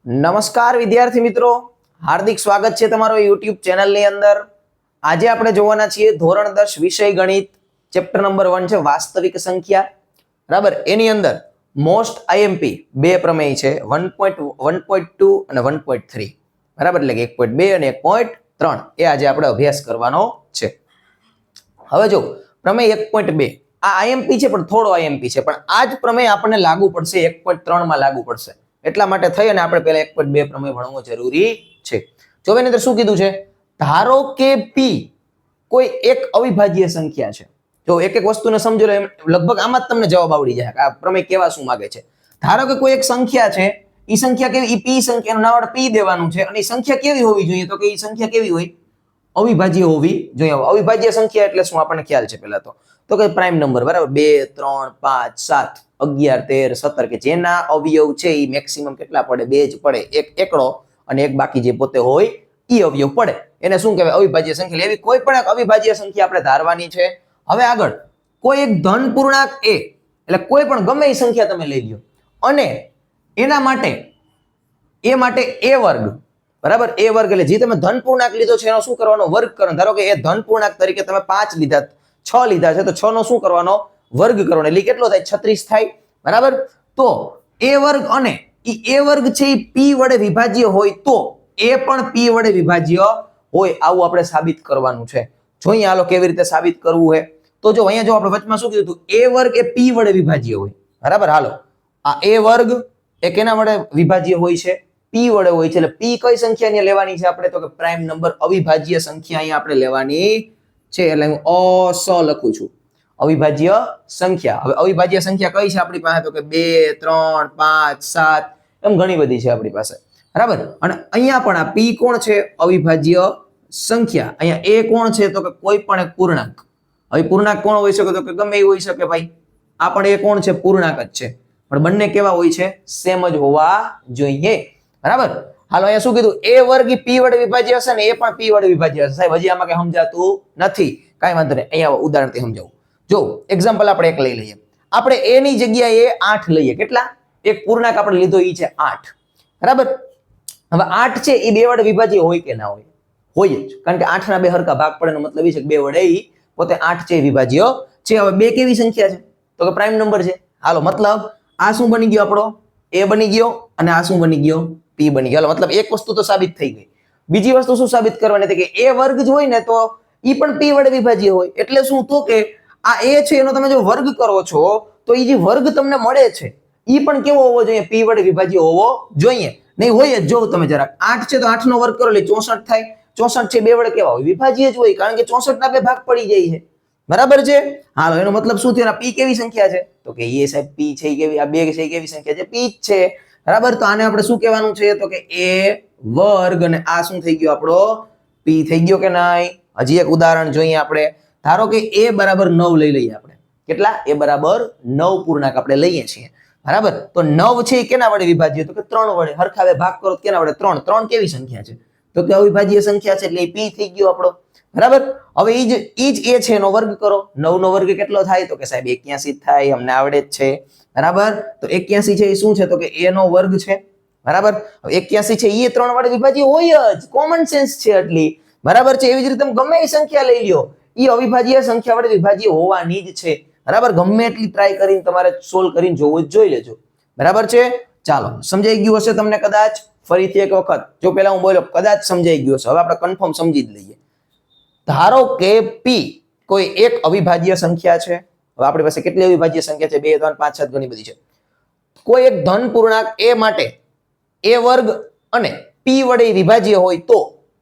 નમસ્કાર વિદ્યાર્થી મિત્રો, હાર્દિક સ્વાગત છે તમારો યુટ્યુબ ચેનલની અંદર. આજે આપણે જોવાના છીએ ધોરણ 10 વિષય ગણિત, ચેપ્ટર નંબર 1 છે વાસ્તવિક સંખ્યા. બરાબર, એની અંદર મોસ્ટ આઈએમપી બે પ્રમેય છે 1.1.2 અને 1.3. બરાબર, એટલે કે 1.2 અને 1.3 એ આજે આપણે અભ્યાસ કરવાનો છે. હવે જો પ્રમેય 1.2 આ આઈએમપી છે, પણ થોડો આઈએમપી છે, પણ આ જ પ્રમેય આપણને લાગુ પડશે 1.3 માં લાગુ પડશે. એટલા માટે થઈ અને આપણે પહેલા 1.2 પ્રમેય ભણવો જરૂરી છે. જો એની અંદર શું કીધું છે, ધારો કે p કોઈ એક અવિભાજ્ય સંખ્યા છે. જો એક એક વસ્તુને સમજો એમ લગભગ આમાં જ તમને જવાબ આવડી જાય કે આ પ્રમેય કેવા શું માંગે છે. ધારો કે કોઈ એક સંખ્યા છે, ઈ સંખ્યા કેવી, ઈ p સંખ્યાનું નામ p દેવાનું છે, અને ઈ સંખ્યા કેવી હોવી જોઈએ, તો કે ઈ સંખ્યા કેવી હોય, અવિભાજ્ય હોવી જોઈએ. અવિભાજ્ય સંખ્યા એટલે શું આપણને ખ્યાલ છે પહેલા તો કે પ્રાઇમ નંબર. બરાબર, 2 3 5 7 11 13 17 કે જેના અવયવ છે એ મેક્સિમમ કેટલા પડે, બે જ પડે, એક એકડો અને એક બાકી જે પોતે હોય ઈ અવયવ પડે. એને શું કહેવાય, અવિભાજ્ય સંખ્યા. એવી કોઈ પણ એક અવિભાજ્ય સંખ્યા આપણે ધારવાની છે. હવે આગળ કોઈ એક ધન પૂર્ણાંક a, એટલે કોઈ પણ ગમે એ સંખ્યા તમે લઈ લ્યો અને એના માટે a માટે a વર્ગ. બરાબર, a વર્ગ એટલે જે તમે ધન પૂર્ણાંક લીધો છે એનો શું કરવાનો, વર્ગ કરવાનો. ધારો કે એ ધન પૂર્ણાંક તરીકે તમે 5 લીધા, 6 લીધા છે, તો 6 નો શું કરવાનો, વર્ગ કરવાનો. એટલે કેટલો થાય, 36 થાય. બરાબર, તો a વર્ગ અને ઈ a વર્ગ છે એ p વડે વિભાજ્ય હોય તો a પણ p વડે વિભાજ્ય હોય, આવું આપણે સાબિત કરવાનું છે. જોઈએ હાલો કેવી રીતે સાબિત કરવું છે. તો જો અહીંયા જો આપણે વચમાં શું કીધું હતું, a વર્ગ એ p વડે વિભાજ્ય હોય. બરાબર, હાલો આ a વર્ગ એ કેના વડે વિભાજ્ય હોય છે, p વડે હોય છે. એટલે p કઈ સંખ્યાને લેવાની છે આપણે, તો કે પ્રાઇમ નંબર, અવિભાજ્ય સંખ્યા અહીંયા આપણે લેવાની છે. એટલે હું અસ લખું છું, અવિભાજ્ય સંખ્યા. હવે અવિભાજ્ય સંખ્યા કઈ છે આપણી પાસે, તો કે 2 3 5 7 એમ ઘણી બધી છે આપણી પાસે. બરાબર, અને અહીંયા પણ આ p કોણ છે, અવિભાજ્ય સંખ્યા. અહીંયા a કોણ છે, તો કે કોઈ પણ એક પૂર્ણાંક. હવે પૂર્ણાંક કોણ હોઈ શકે, તો કે ગમે એ હોઈ શકે ભાઈ. આ પણ a કોણ છે, પૂર્ણાંક જ છે, પણ બંને કેવા હોય છે, સેમ જ હોવા જોઈએ. બરાબર, હાલો અહીંયા શું કીધું, a વર્ગ p વડે વિભાજ્ય હશે ને એ પણ p વડે વિભાજ્ય હશે. સાહેબ હજી આમાં કઈ સમજાતું નથી, કાંઈ વાંધો નહીં, અહીંયા ઉદાહરણથી સમજાવું. જો એક્ઝામ્પલ આપણે એક લઈ લઈએ. આપણે a ની જગ્યાએ 8 લઈએ. કેટલા, એક પૂર્ણાંક આપણે લીધો ઈ છે 8. બરાબર, હવે 8 છે એ 2 વડે વિભાજ્ય હોય કે ના હોય, હોય જ, કારણ કે 8 ના 2 હરખા ભાગ પડે એનો મતલબ એ છે કે 2 વડે ઈ પોતે 8 છે વિભાજ્ય છે. હવે 2 કેવી સંખ્યા છે, તો કે પ્રાઇમ નંબર છે. હાલો મતલબ આ શું બની ગયો, આપણો a બની ગયો, અને આ શું બની ગયો, p બની ગયો. મતલબ એક વસ્તુ તો સાબિત થઈ ગઈ. બીજી વસ્તુ શું સાબિત કરવાની હતી, કે a વર્ગ જ હોય ને તો ઈ પણ p વડે વિભાજ્ય હોય. એટલે શું, તો કે આ a છે એનો તમે જો વર્ગ કરો છો તો ઈ જે વર્ગ તમને મળે છે ઈ પણ કેવો હોવો જોઈએ, p વડે વિભાજ્ય હોવો જોઈએ. નહીં હોય જ, જો તમે જરાક 8 છે તો 8 નો વર્ગ કરો એટલે 64 થાય. 64 છે 2 વડે કેવા હોય, વિભાજ્ય જ હોય, કારણ કે 64 ના 2 ભાગ પડી જાય છે. બરાબર છે, હાલો એનો મતલબ શું થયો, p કેવી સંખ્યા છે, તો કે એ સાહેબ p છે કેવી, આ 2 છે કેવી સંખ્યા છે, p જ છે. બરાબર, તો આને આપણે શું કહેવાનું છે, તો કે a વર્ગ, અને આ શું થઈ ગયો, આપણો p થઈ ગયો કે નહીં. હજી એક ઉદાહરણ જોઈએ આપણે. ધારો કે a બરાબર 9 લઈ લઈએ આપણે. કેટલા, a બરાબર 9 પૂર્ણાંક આપણે લઈએ છીએ. બરાબર, તો 9 છે એ કેના વડે વિભાજ્ય, તો કે 3 વડે. હરખાવે ભાગ કરો કેના વડે, 3. 3 કેવી સંખ્યા છે, તો કે અવિભાજ્ય સંખ્યા છે, એટલે એ p થઈ ગયો આપણો. બરાબર, હવે ઈ જ a છે એનો વર્ગ કરો. 9 નો વર્ગ કેટલો થાય, તો કે સાહેબ 81 થાય, અમને આવડે જ છે. બરાબર, તો 81 છે એ શું છે, તો કે a નો વર્ગ છે. બરાબર, હવે 81 છે એ 3 વડે વિભાજ્ય હોય જ, કોમન સેન્સ છે એટલી. બરાબર છે, એવી જ રીતે તમે ગમે એ સંખ્યા લઈ લ્યો, ઈ અવિભાજ્ય સંખ્યા વડે વિભાજ્ય હોવાની જ છે. બરાબર, ગમે એટલી ટ્રાય કરીને તમારે સોલ્વ કરીને જોવું જ જોઈ લેજો. બરાબર છે, ચાલો સમજાઈ ગયું હશે તમને કદાચ. ફરીથી એક વખત જો પેલા હું બોલ્યો કદાચ સમજાઈ ગયું હશે, હવે આપણે કન્ફર્મ સમજી જ લઈએ. ધારો કે p કોઈ એક અવિભાજ્ય સંખ્યા છે. હવે આપણી પાસે કેટલી અવિભાજ્ય સંખ્યા છે, 2 3 5 7 ઘણી બધી છે. કોઈ એક ધન પૂર્ણાંક a માટે a વર્ગ અને p વડે વિભાજ્ય હોય તો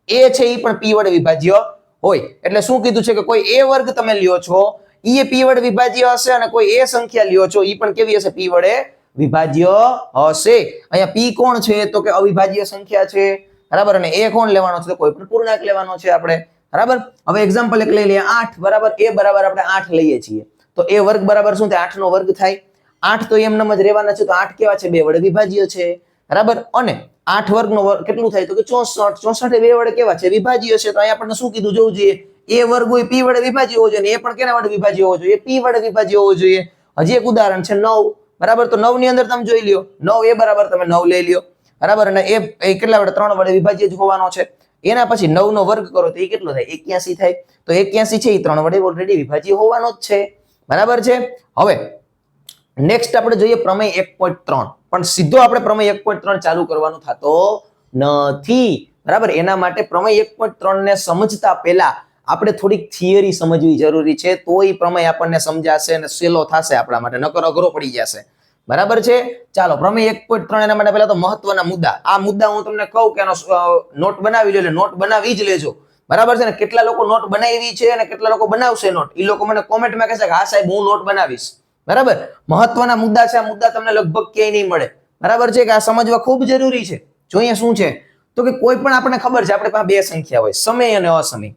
a છે એ પણ p વડે વિભાજ્ય હોય. એટલે શું કીધું છે, કે કોઈ a વર્ગ તમે લ્યો છો એ p વડે વિભાજ્ય હશે, અને કોઈ a સંખ્યા લ્યો છો એ પણ કેવી હશે, p વડે વિભાજ્ય હશે. અહીંયા p કોણ છે, તો કે અવિભાજ્ય સંખ્યા છે. બરાબર, અને a કોણ લેવાનો છે, તો કોઈ પણ પૂર્ણાંક લેવાનો છે આપણે. બરાબર, હવે એક્ઝામ્પલ એક લઈ લઈએ. 8 બરાબર, a બરાબર આપણે 8 લઈએ છીએ, તો a વર્ગ બરાબર શું થાય, 8 નો વર્ગ થાય. 8 તો એમનેમ જ રહેવાના છે, તો 8 કેવા છે, 2 વડે વિભાજ્ય છે. બરાબર, અને 8 વર્ગનો વર્ગ કેટલું થાય, તો કે 64. 64 એ 2 વડે કેવા છે, વિભાજ્ય છે. તો અહીંયા આપણને શું કીધું, જોવું જોઈએ, a વર્ગ હોય p વડે વિભાજ્ય હોવો જોઈએ, એ પણ કેના વડે વિભાજ્ય હોવો જોઈએ, p વડે વિભાજ્ય હોવો જોઈએ. હજી એક ઉદાહરણ છે 9. બરાબર, તો 9 ની અંદર તમે જોઈ લ્યો, 9 એ બરાબર તમે 9 લઈ લ્યો. બરાબર, અને એ કેટલા વડે 3 વડે વિભાજ્ય જ હોવાનો છે. એના પછી 9 નો વર્ગ કરો તો એ કેટલો થાય 81 થાય. તો 81 છે એ 3 વડે ઓલરેડી વિભાજ્ય હોવાનો જ છે. બરાબર છે. હવે નેક્સ્ટ આપણે જોઈએ પ્રમેય 1.3, પણ સીધો આપણે પ્રમેય 1.3 ચાલુ કરવાનું થતો નથી. બરાબર, એના માટે પ્રમેય 1.3 ને સમજતા પહેલા આપણે થોડીક થિયરી સમજવી જરૂરી છે, તો એ પ્રમેય આપણને સમજાશે અને સહેલો થશે આપણા માટે, નકર અઘરો પડી જશે. બરાબર છે. ચાલો પ્રમેય 1.3 એના માટે પહેલા તો મહત્વના મુદ્દા. આ મુદ્દા હું તમને કહું કે એનો નોટ બનાવી લો, એટલે નોટ બનાવી જ લેજો. બરાબર છે ને. કેટલા લોકો નોટ બનાવી છે અને કેટલા લોકો બનાવશે નોટ, એ લોકો મને કોમેન્ટમાં કહેશે કે હા સાહેબ હું નોટ બનાવીશ. બરાબર, મહત્વના મુદ્દા છે. આ મુદ્દા તમને લગભગ ક્યાંય નહીં મળે. બરાબર છે કે આ સમજવા ખૂબ જરૂરી છે. જોઈએ શું છે તો કે કોઈ પણ આપણને ખબર છે આપણે પાસે બે સંખ્યા હોય, સમય અને અસમય.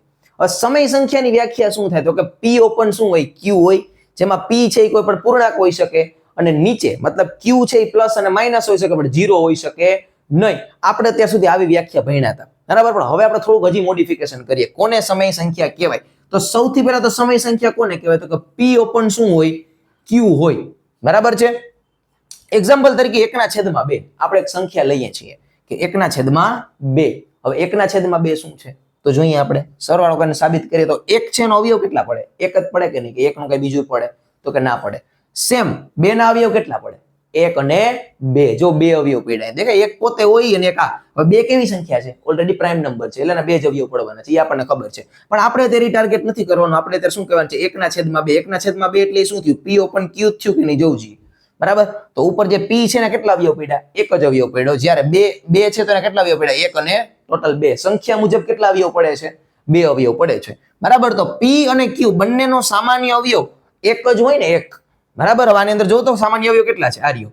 સમય સંખ્યાની વ્યાખ્યા શું થાય તો કે p ઓપન શું હોય, q હોય, જેમાં p છે એ કોઈ પણ પૂર્ણાંક હોઈ શકે, અને નીચે મતલબ q છે એ પ્લસ અને માઇનસ હોઈ શકે, પણ 0 હોઈ શકે નહીં. આપણે ત્યાં સુધી આવી વ્યાખ્યા ભણ્યા હતા. બરાબર, પણ હવે આપણે થોડુંક હજી મોડિફિકેશન કરીએ. કોને સમય સંખ્યા કહેવાય? તો સૌથી પહેલા તો સમય સંખ્યા કોને કહેવાય તો કે p ઓપન શું હોય, q હોય. બરાબર છે. એક્ઝામ્પલ તરીકે 1/2 આપણે એક સંખ્યા લઈએ છીએ કે 1/2. હવે 1/2 શું છે તો જોઈએ આપણે સરવાળો કરીને સાબિત કરીએ તો 1 છે એનો અવયવ કેટલા પડે? એક જ પડે કે નહીં, કે 1 નું કઈ બીજું પડે તો કે ના પડે. સેમ 2 ના અવયવ કેટલા પડે? 1 અને 2. જો 2 અવયવ પડ્યા દેખાય, એક પોતે હોય અને એક આ. હવે 2 કેવી સંખ્યા છે? ઓલરેડી પ્રાઇમ નંબર છે, એટલે એના 2 જ અવયવ પડવાના છે, એ આપણને ખબર છે. પણ આપણે તે ટાર્ગેટ નથી કરવાનું. આપણે ત્યારે શું કહેવાનું છે? 1/2. 1/2 એટલે શું થયું? p ઓપન q થયું કે નહીં જોવું જોઈએ. બરાબર, તો ઉપર જે p છે ને કેટલા અવયવ પડ્યા? એક જ અવયવ પડ્યો. જ્યારે 2 છે તો એને કેટલા અવયવ પડ્યા? 1 અને ટોટલ 2. સંખ્યા મુજબ કેટલા અવયવ પડે છે? 2 અવયવ પડે છે. બરાબર, તો p અને q બંનેનો સામાન્ય અવયવ એક જ હોય ને, એક. બરાબર, આની અંદર જો તો સામાન્ય અવયવ કેટલા છે? આર્યો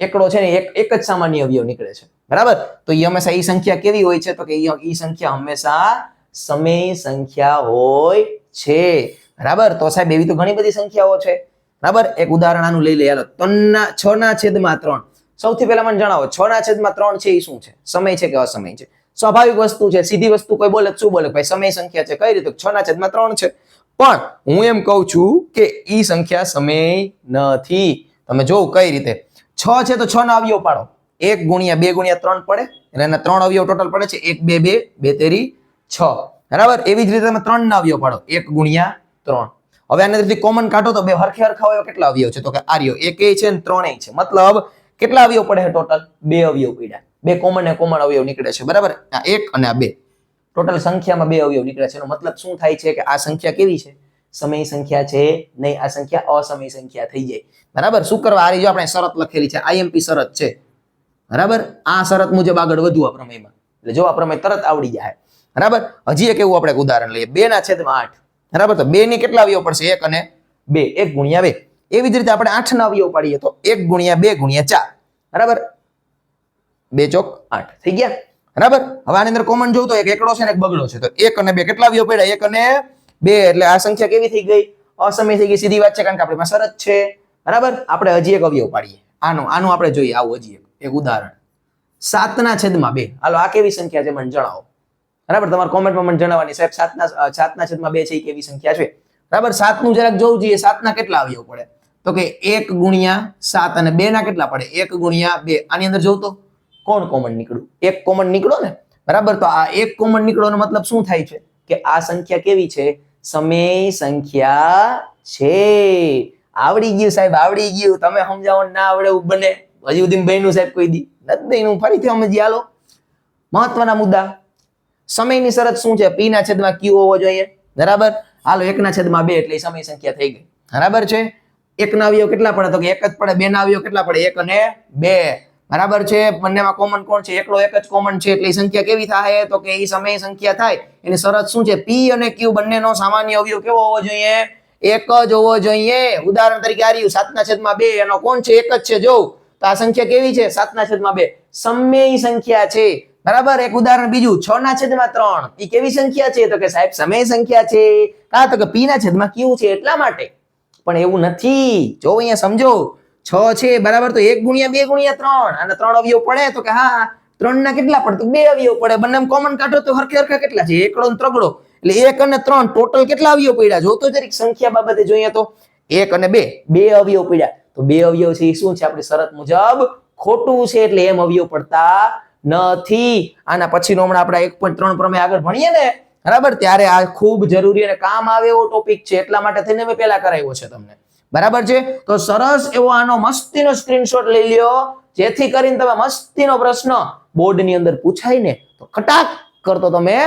એકડો છે ને, એક જ સામાન્ય અવયવ નીકળે છે. બરાબર, તો એ હંમેશા એ સંખ્યા કેવી હોય છે તો કે એ સંખ્યા હંમેશા સમય સંખ્યા હોય છે. બરાબર, તો સાહેબ એવી તો ઘણી બધી સંખ્યાઓ છે. બરાબર, એક ઉદાહરણ આનું લઈ લે. હાલો, 6/3. સૌથી પહેલા મને જણાવો 6/3 છે એ શું છે? સમય છે કે અસમય છે? સ્વાભાવિક વસ્તુ છે, સીધી વસ્તુ. કોઈ બોલે શું બોલે? ભાઈ સમય સંખ્યા છે. કઈ રીતે? 6/3 છે. પણ હું એમ કહું છું કે ઈ સંખ્યા સમય નથી. તમે જોવ કઈ રીતે. 6 છે તો 6 ના અવયવ પાડો. 1 × 2 × 3 પડે, એટલે એના 3 અવયવ ટોટલ પડે છે. 1 2 2 2 તેરી 6. બરાબર, એવી જ રીતે તમે 3 ના અવયવ પાડો. 1 × 3. હવે આને અંદરથી કોમન કાઢો તો બે હરખે હરખા અવયવ કેટલા અવયવ છે તો કે આર્યો 1 છે ને 3 છે. મતલબ કેટલા અવયવ પડે છે ટોટલ? 2 અવયવ પડ્યા. 2 કોમન ને કોમન અવયવ નીકળે છે. બરાબર, આ 1 અને આ 2 ટોટલ સંખ્યામાં 2 અવયવ નીકળે છે. એનો મતલબ શું થાય છે કે આ સંખ્યા કેવી છે? સમય સંખ્યા છે નહીં, આ સંખ્યા અસમય સંખ્યા થઈ જાય. બરાબર, શું કરવા? આ જો આપણે શરત લખેલી છે, IMP શરત છે. બરાબર, આ શરત મુજબ આગળ વધવું આ પ્રમેયમાં. એટલે જો આ પ્રમેય તરત આવડી જાય. બરાબર, હજી એક એવું આપણે ઉદાહરણ લઈએ. 2/8. બરાબર, તો 2 ની કેટલા અવયવ પડશે? 1 અને 2. 1 × 2. એવી જ રીતે આપણે 8 ના અવયવ પાડીએ તો 1 × 2 × 4. બરાબર, 2 ચોક 8 થઈ ગયા. બરાબર, હવે આની અંદર કોમન જોવું તો એક એકડો છે ને એક બગડો છે. તો 1 અને 2 કેટલા અવયવ પડ્યા? 1 અને 2. એટલે આ સંખ્યા કેવી થઈ ગઈ? અસમય થઈ ગઈ. સીધી વાત છે, કારણ કે આપણી પાસે શરત છે. બરાબર, આપણે હજી એક અવયવ પાડીએ. આનું આપણે જોઈએ. આવું હજી એક ઉદાહરણ 7/2. હાલો, આ કેવી સંખ્યા છે મને જણાવો. બરાબર, તમારા કોમેન્ટમાં મને જણાવવાની સાહેબ 7/2 છે એ કેવી સંખ્યા છે. બરાબર, 7 નું જરાક જોવું જોઈએ. 7 ના કેટલા અવયવ પડે તો કે 1 × 7 અને 2 ના કેટલા પડે? 1 × 2. આની અંદર જોવું તો કોણ કોમન નીકળ્યું? 1 કોમન નીકળો ને. બરાબર, તો આ 1 કોમન નીકળવાનો મતલબ શું થાય છે કે આ સંખ્યા કેવી છે? સમય સંખ્યા છે. આવડી ગયું સાહેબ, આવડી ગયું. તમે સમજાવો ના આવડે એવું બને? હજી સુધી બન્યું સાહેબ કોઈ દી નથી બન્યું. ફરીથી સમજી હાલો. મહત્વના મુદ્દા. સમયની શરત શું છે? p/q હોવો જોઈએ. બરાબર, હાલો 1/2 એટલે સમય સંખ્યા થઈ ગઈ. બરાબર છે. 1 ના અવયવ કેટલા પડે તો કે 1 જ પડે. 2 ના અવયવ કેટલા પડે? 1 અને 2. બરાબર છે. બંનેમાં કોમન કોણ છે? એકડો એક જ કોમન છે. એટલે સંખ્યા કેવી થાય તો કે એ સમય સંખ્યા થાય. એની શરત શું છે? p અને q બંનેનો સામાન્ય અવયવ કેવો હોવો જોઈએ? એક જ હોવો જોઈએ. ઉદાહરણ તરીકે આ રહ્યું 7/2. એનો કોણ છે? એક જ છે. જો તો આ સંખ્યા કેવી છે? 7/2 સમય સંખ્યા છે. બરાબર, એક ઉદાહરણ બીજું 6/3. એ કેવી સંખ્યા છે તો કે સાહેબ સમય સંખ્યા છે. કા તો કે p/q છે એટલા માટે. પણ એવું નથી. જો અહીંયા સમજો 6 છે. બરાબર, તો 1 × 2 × 3 અને 3 અવયવ પડે તો કે હા 3 ના કેટલા પડે તો 2 અવયવ પડે. બંને કોમન કાઢો તો હરખે હરખા કેટલા છે? એકડો ને ત્રગડો. એટલે 1 અને 3 ટોટલ કેટલા અવયવ પડ્યા? જો તો જરીક સંખ્યા બાબતે જોઈએ તો 1 અને 2 2 અવયવ પડ્યા. તો 2 અવયવ છે એ શું છે? આપણી શરત મુજબ ખોટું છે એટલે એમ અવયવ પડતા નથી. આના પછીનો હમણાં આપણે 1.3 પ્રમેય આગળ ભણીએ ને બરાબર, ત્યારે આ ખૂબ જરૂરી અને કામ આવે એવો ટોપિક છે, એટલા માટે થઈને મેં પહેલા કરાવ્યો છે તમને. બરાબર છે, તો સરસ એવો આનો મસ્તીનો સ્ક્રીનશોટ લઈ લ્યો, જેથી કરીને તમે મસ્તીનો પ્રશ્ન બોર્ડની અંદર પૂછાય ને તો ખટાક કરતો તમે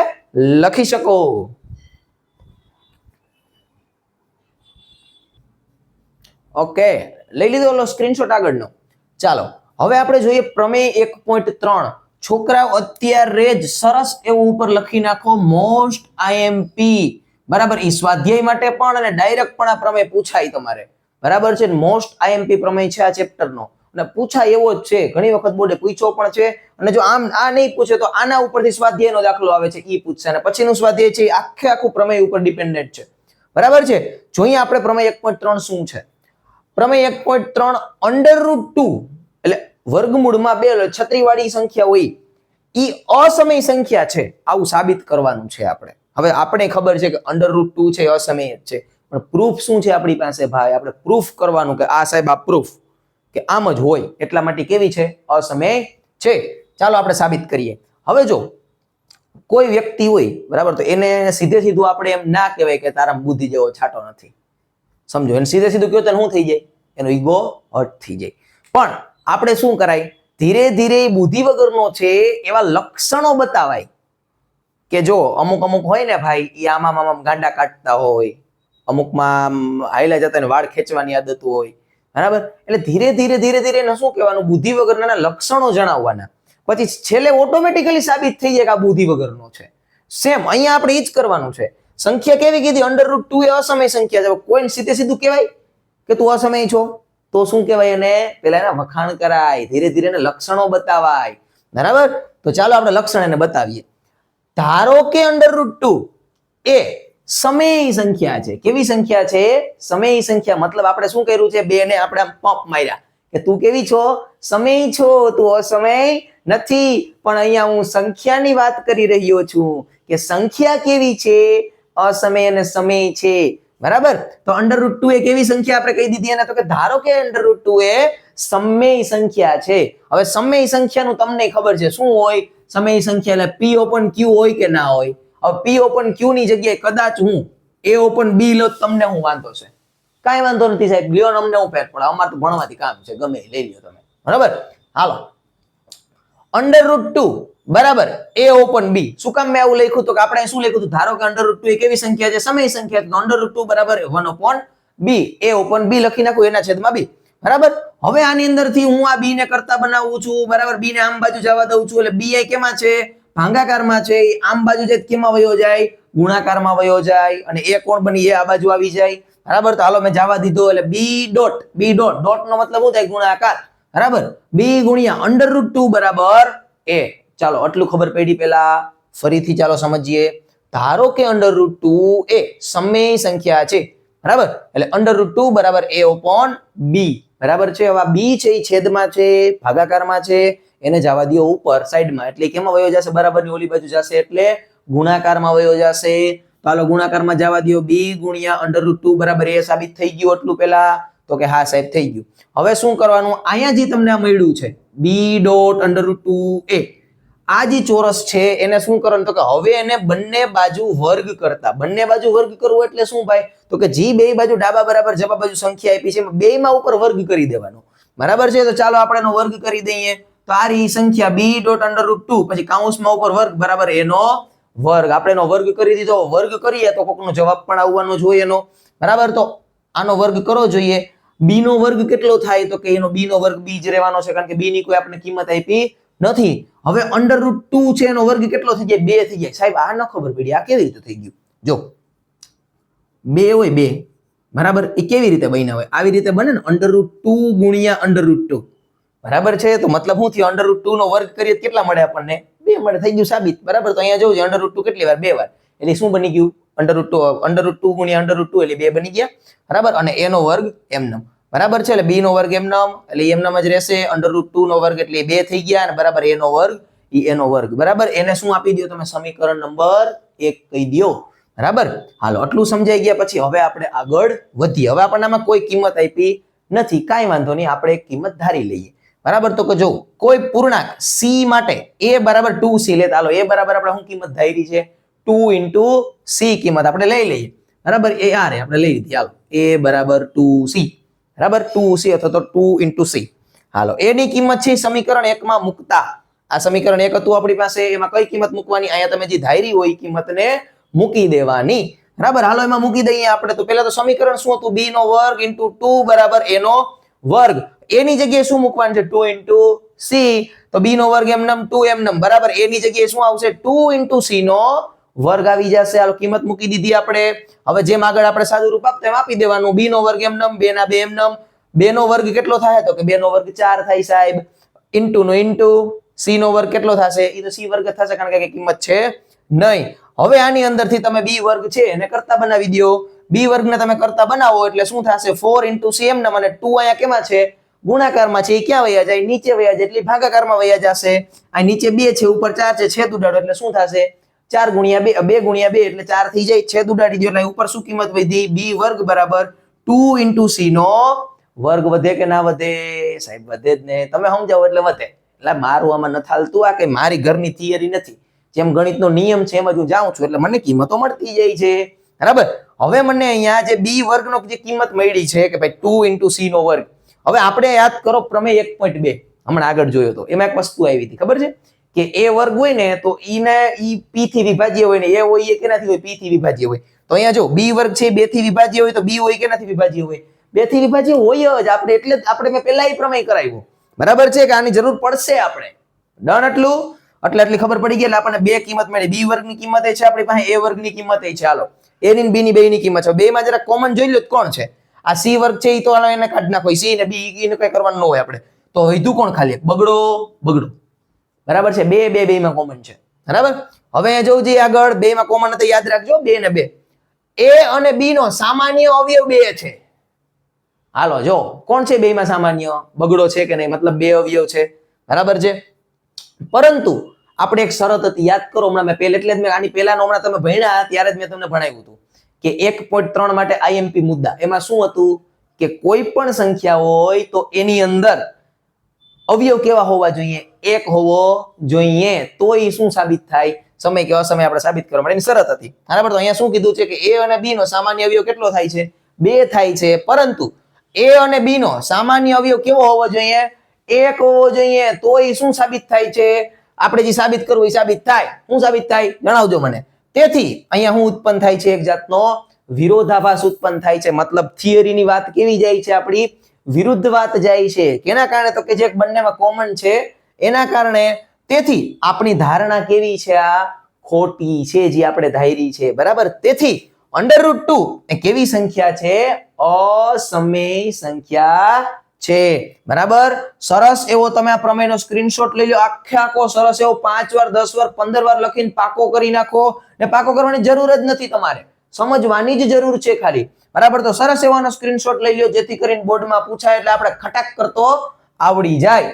લખી શકો. ઓકે, લઈ લીધો ઓલો સ્ક્રીનશોટ આગળનો. ચાલો હવે આપણે જોઈએ પ્રમેય 1.3. છોકરાઓ અત્યારે જ સરસ એવું ઉપર લખી નાખો મોસ્ટ આઈએમપી. બરાબર, ઈ સ્વાધ્યાય માટે પણ અને ડાયરેક્ટ પણ આ પ્રમેય પૂછાય તમારે. બરાબર છે, મોસ્ટ આઈએમપી પ્રમેય છે આ ચેપ્ટરનો અને પૂછાય એવો જ છે. ઘણી વખત બોર્ડે પૂછ્યો પણ છે, અને જો આમ આ નહીં પૂછે તો આના ઉપરથી સ્વાધ્યાયનો દાખલો આવે છે, ઈ પૂછશે, અને પછીનું સ્વાધ્યાય છે આખું પ્રમેય ઉપર ડિપેન્ડન્ટ છે. બરાબર છે, જોઈએ આપણે પ્રમેય 1.3 શું છે. પ્રમેય 1.3 √2 એટલે વર્ગમૂળમાં 2 છત્રીવાળી સંખ્યા હોય ઈ અસમય સંખ્યા છે, આવું સાબિત કરવાનું છે આપણે. હવે આપણે ખબર છે કે √2 છે અસમય જ છે, પણ પ્રૂફ શું છે આપણી પાસે ભાઈ? આપણે પ્રૂફ કરવાનું કે આ સાહેબ આ પ્રૂફ કે આમ જ હોય, એટલા માટે કેવી છે? અસમય છે. ચાલો આપણે સાબિત કરીએ. હવે જો કોઈ વ્યક્તિ હોય બરાબર, તો એને સીધે સીધું આપણે એમ ના કહેવાય કે તારા બુદ્ધિ જેવો છાંટો નથી. સમજો, એને સીધે સીધું કહ્યું તો શું થઈ જાય? એનો ઈગો હર્ટ થઈ જાય. પણ આપણે શું કરાય? ધીરે ધીરે બુદ્ધિ વગરનો છે એવા લક્ષણો બતાવાય કે જો અમુક હોય ને ભાઈ, એ આમાં ગાંડા કાઢતા હોય, અમુકમાં હાઈલા જતા વાળ ખેંચવાની આદત હોય. બરાબર, એટલે ધીરે ધીરે એને શું કહેવાનું? બુદ્ધિ વગરના લક્ષણો જણાવવાના. પછી છેલ્લે ઓટોમેટિકલી સાબિત થઈ જાય કે આ બુદ્ધિ વગરનો છે. સેમ અહીંયા આપણે ઈ જ કરવાનું છે. સંખ્યા કેવી કીધી? √2 એ અસમય સંખ્યા છે. કોઈને સીધે સીધું કહેવાય કે તું અસમય છો? તો શું કહેવાય એને? પેલા એના વખાણ કરાય, ધીરે ધીરે એને લક્ષણો બતાવાય. બરાબર, તો ચાલો આપણે લક્ષણ એને બતાવીએ. ધારો કે √2 એ સમય સંખ્યા છે. કેવી સંખ્યા છે? સમય સંખ્યા. મતલબ આપણે શું કર્યું છે? બે ને આપણે આમ પંપ માર્યા કે તું કેવી છો? સમય છો, તું અસમય નથી. પણ અહીંયા હું સંખ્યાની વાત કરી રહ્યો છું કે સંખ્યા કેવી છે? અસમય અને સમય છે. બરાબર, તો √2 એ કેવી સંખ્યા આપણે કહી દીધી એને? તો કે ધારો કે √2 એ સમય સંખ્યા છે. હવે સમય સંખ્યાનું તમને ખબર છે શું હોય? સમય સંખ્યા એટલે P/Q હોય કે ના હોય? હવે P/Q ની જગ્યાએ કદાચ હું A/B લો, તમને હું વાંધો છે? કાંઈ વાંધો નથી સાહેબ, લ્યો અમને હું ફેર પડે, અમારે તો ભણવાથી કામ છે, ગમે લઈ લ્યો તમે. બરાબર, હાલો √2 બરાબર A/B. શું કામ મેં આવું લખ્યું? તો કે આપણે શું લખ્યું હતું? ધારો કે √2 એ કેવી સંખ્યા છે? સમય સંખ્યા. તો √2 બરાબર 1/b. A/B લખી નાખું એના છેદમાં b. બરાબર, હવે આની અંદરથી હું આ b ને કરતા બનાવું છું. બરાબર, b ને આમ બાજુ જવા દઉં છું, એટલે b કેમાં છે? ભાગાકારમાં છે. આમ બાજુ જાય કેમાં વયો જાય? ગુણાકારમાં વયો જાય, અને એ કોણ બની? એ આ બાજુ આવી જાય. બરાબર, તો હાલો મેં જવા દીધો, એટલે b ડોટ નો મતલબ શું થાય? ગુણાકાર. બરાબર, b ગુણ્યા √2 બરાબર a. ચાલો આટલું ખબર પડી. પેલા ફરીથી ચાલો સમજીએ. ધારો કે √2 એ સમય સંખ્યા છે. બરાબર, એટલે √2 બરાબર A/B. બરાબર છે. હવે b છે એ છેદમાં છે, ભાગાકારમાં છે, એને જવા દો ઉપર સાઈડમાં, એટલે કેમાં વયો જશે? બરાબરની ઓલી બાજુ જશે, એટલે ગુણાકારમાં વયો જશે. ચાલો ગુણાકારમાં જવા દો. b ગુણ્યા √2 બરાબર a સાબિત થઈ ગયું એટલું પેલા? તો કે હા સાહેબ થઈ ગયું. હવે શું કરવાનું? અહીંયા જે તમને આ મળ્યું છે b.√2a, આ જે ચોરસ છે એને શું કરવાનું? તો કે હવે એને બંને બાજુ વર્ગ કરતા. બંને બાજુ વર્ગ કરવું એટલે શું ભાઈ? તો કે જે બે બાજુ ડાબા બરાબર જમા બાજુ સંખ્યા આપી છે બેયમાં ઉપર વર્ગ કરી દેવાનો. બરાબર છે, તો ચાલો આપણે એનો વર્ગ કરી દઈએ. તો આ રી સંખ્યા b.√2 પછી કૌંસમાં ઉપર વર્ગ બરાબર એનો વર્ગ. આપણે એનો વર્ગ કરી દીધો. વર્ગ કરીએ તો કોકનો જવાબ પણ આવવાનો જોઈએ એનો. બરાબર, તો આનો વર્ગ કરો જોઈએ. b નો વર્ગ કેટલો થાય? તો કે એનો b નો વર્ગ b જ રહેવાનો છે, કારણ કે b ની કોઈ આપણે કિંમત આપી નથી. હવે √2 છે એનો વર્ગ કેટલો થઈ જાય? 2 થઈ જાય. સાહેબ આ ન ખબર પડી, આ કેવી રીતે થઈ ગયું? જો 2 હોય 2, બરાબર, એ કેવી રીતે બન્યા હોય? આવી રીતે બને ને, √2 ગુણ્યા √2. બરાબર છે, તો મતલબ શું થયું? √2 નો વર્ગ કરીએ કેટલા મળે આપણને? 2 મળે. થઈ ગયું સાબિત. બરાબર, તો અહીંયા જોવું √2 કેટલી વાર? 2 વાર. એટલે શું બની ગયું? √2 ગુણ્યા √2 એટલે 2 બની ગયા. બરાબર, અને a નો વર્ગ એમનેમ. બરાબર છે, એટલે b નો વર્ગ એમનેમ, એટલે એમનેમ જ રહેશે. √2 નો વર્ગ એટલે 2 થઈ ગયા, અને બરાબર a નો વર્ગ એ નો વર્ગ. બરાબર, એને શું આપી દો તમે? સમીકરણ નંબર 1 કહી દો. બરાબર, હાલો આટલું સમજાઈ ગયા. પછી હવે આપણે આગળ વધીએ. હવે આપણને આમાં કોઈ કિંમત આપી નથી, કાંઈ વાંધો નહીં, આપણે એક કિંમત ધારી લઈએ. બરાબર. તો કે જો કોઈ પૂર્ણાંક c માટે a બરાબર 2c લેતા, હાલો a બરાબર આપણે શું કિંમત ધારી છે 2 into c કિંમત આપણે લઈ લઈએ, બરાબર. એ આ રે આપણે લઈ લીધી, હાલો a બરાબર 2c, બરાબર. 2c અથવા તો 2 into c. હાલો a ની કિંમત છે સમીકરણ 1 માં મૂકતા, આ સમીકરણ 1 હતું આપણી પાસે, એમાં કઈ કિંમત મૂકવાની, અહીંયા તમે જે ધારી હોય કિંમતને મૂકી દેવાની, બરાબર. હાલો એમાં મૂકી દઈએ આપણે. તો પહેલા તો સમીકરણ શું હતું, b નો વર્ગ into 2 બરાબર a નો વર્ગ. a ની જગ્યાએ શું મૂકવાનું છે 2 into c, તો b નો વર્ગ એમનેમ 2 એમનેમ, બરાબર. a ની જગ્યાએ શું આવશે 2 into c નો વર્ગ આવી જશે. હાલો કિંમત મૂકી દીધી આપણે. હવે જેમ આગળ આપણે સાદું રૂપ આપતા એમ આપી દેવાનું, b નો વર્ગ એમનેમ, 2 ના 2 એમનેમ, 2 નો વર્ગ કેટલો થાય, તો કે 2 નો વર્ગ 4 થાય સાહેબ, ઇન્ટુ નો ઇન્ટુ, c નો વર્ગ કેટલો થશે, એ તો c વર્ગ થશે કારણ કે કિંમત છે નહીં. હવે આની અંદરથી તમે b વર્ગ છે એને કરતા બનાવી દો. b વર્ગને તમે કરતા બનાવો એટલે શું થશે 4 into c એમનેમ, અને 2 અહીંયા કેમાં છે ગુણાકારમાં છે, એ ક્યાં વયા જાય નીચે વયા જાય, એટલે ભાગાકારમાં વયા જશે. આ નીચે 2 છે ઉપર 4 છે, છેદ ઉડાડો એટલે શું થશે 4 ગુણ્યા 2, 2 ગુણ્યા 2 એટલે 4 થઈ જાય, છેદ ઉડાડી દો એટલે ઉપર શું કિંમત વધી, b વર્ગ બરાબર 2 into c નો વર્ગ. વધે કે ના વધે સાહેબ, વધે જ ને. તમે સમજાવો એટલે વધે. એટલે મારું આમાં નથી હાલતું, આ કઈ મારી ઘરની થિયરી નથી, જેમ ગણિતનો નિયમ છે એમ જ હું જાઉં છું, એટલે મને કિંમતો મળતી જાય છે, બરાબર. હવે મને અહીંયા જે b વર્ગનો જે કિંમત મળી છે કે ભાઈ 2 into c નો વર્ગ, હવે આપણે યાદ કરો પ્રમેય 1.2 હમણાં આગળ જોયો તો, એમાં એક વસ્તુ આવી હતી ખબર છે કે a વર્ગ હોય ને તો ઈ p થી વિભાજ્ય હોય ને a હોય એ કેનાથી હોય p થી વિભાજ્ય હોય. તો અહીંયા જો b વર્ગ છે 2 થી વિભાજ્ય હોય, તો b હોય કેનાથી વિભાજ્ય હોય 2 થી વિભાજ્ય હોય જ. આપણે એટલે જ આપણે મેં પહેલા પ્રમેય કરાવ્યો, બરાબર છે કે આની જરૂર પડશે આપણે. ડન એટલું, એટલે એટલી ખબર પડી ગઈ. એટલે આપણને બે કિંમત મળી, b વર્ગની કિંમત એ છે આપણી પાસે, a વર્ગની કિંમત એ છે. હાલો a ની b ની બે ની કિંમત છે, બે માં જરા કોમન જોઈ લો કોણ છે. આ c વર્ગ છે એ તો હાલો એને કાઢ નાખો, c ને b એને કઈ કરવાનું ન હોય આપણે. તો વધ્યું કોણ ખાલી બગડો, બરાબર છે. બે માં કોમન છે, બરાબર. હવે જોવું જોઈએ આગળ, બે માં કોમન હતા યાદ રાખજો 2 ને 2. a અને b નો સામાન્ય અવયવ 2 છે. હાલો જો કોણ છે બે માં સામાન્ય, બગડો છે કે નહીં, મતલબ 2 અવયવ છે, બરાબર છે. પરંતુ આપણે એક શરત હતી યાદ કરો, હમણાં મેં પહેલે એટલે જ મેં આની પહેલાનો હમણાં તમે ભણ્યા ત્યારે જ મેં તમને ભણાવ્યું હતું કે 1.3 માટે IMP મુદ્દા, એમાં શું હતું કે કોઈ પણ સંખ્યા હોય તો એની અંદર અવયવ કેવા હોવા જોઈએ, 1 હોવો જોઈએ, તો એ શું સાબિત થાય, સમય કે અસમય આપણે સાબિત કરવા માટે એની શરત હતી, બરાબર. તો અહીંયા શું કીધું છે કે a અને b નો સામાન્ય અવયવ કેટલો થાય છે 2 થાય છે, પરંતુ a અને b નો સામાન્ય અવયવ કેવો હોવો જોઈએ 1 હોવો જોઈએ, તો એ શું સાબિત થાય છે, આપણે જે સાબિત કરવું એ સાબિત થાય. શું સાબિત થાય જણાવજો મને. તેથી અહીંયા શું ઉત્પન્ન થાય છે, એક જાતનો વિરોધાભાસ ઉત્પન્ન થાય છે, મતલબ થિયરીની વાત કેવી જાય છે આપણી વિરુદ્ધ વાત જાય છે. કેના કારણે, તો કે જે બંનેમાં કોમન છે એના કારણે. તેથી આપણી ધારણા કેવી છે, આ ખોટી છે જે આપણે ધારી છે, બરાબર. તેથી √2 એ કેવી સંખ્યા છે, અસમય સંખ્યા છે, બરાબર. સરસ એવો તમે આ પ્રમેયનો સ્ક્રીનશોટ લઈ લો, આખો સરસ એવો 5 વાર 10 વાર 15 વાર લખીને પાકો કરી નાખો. ને પાકો કરવાની જરૂર જ નથી, તમારે સમજવાની જ જરૂર છે ખાલી, બરાબર. તો સરસ એવાનો સ્ક્રીનશોટ લઈ લો જેથી કરીને બોર્ડમાં પૂછાય એટલે આપણે ખટાક કરતો આવડી જાય.